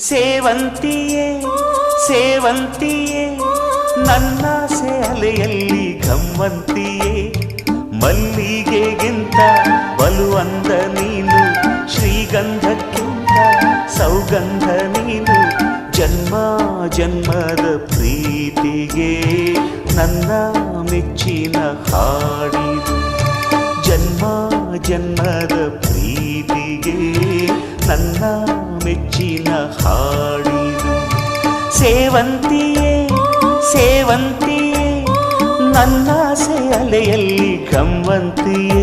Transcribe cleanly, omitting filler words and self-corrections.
ಸೇವಂತಿಯೇ ಸೇವಂತಿಯೇ ನನ್ನಾಸೆ ಅಲೆಯಲ್ಲಿ ಗಮ್ಮಂತಿಯೇ ಮಲ್ಲಿಗೆಗಿಂತ ಬಲುವಂದ ನೀನು ಶ್ರೀಗಂಧಕ್ಕಿಂತ ಸೌಗಂಧ ನೀನು ಜನ್ಮ ಜನ್ಮದ ಪ್ರೀತಿಗೆ ನನ್ನ ಮೆಚ್ಚಿನ ಹಾಡಿದು ಜನ್ಮ ಜನ್ಮದ ಪ್ರೀತಿಗೆ ನನ್ನ ಮೆಚ್ಚಿನ ಹಾಡಿದು ಸೇವಂತಿಯೇ ಸೇವಂತಿಯೇ ನನ್ನಾಸೆ ಅಲೆಯಲ್ಲಿ ಗಮ್ಮಂತಿಯೇ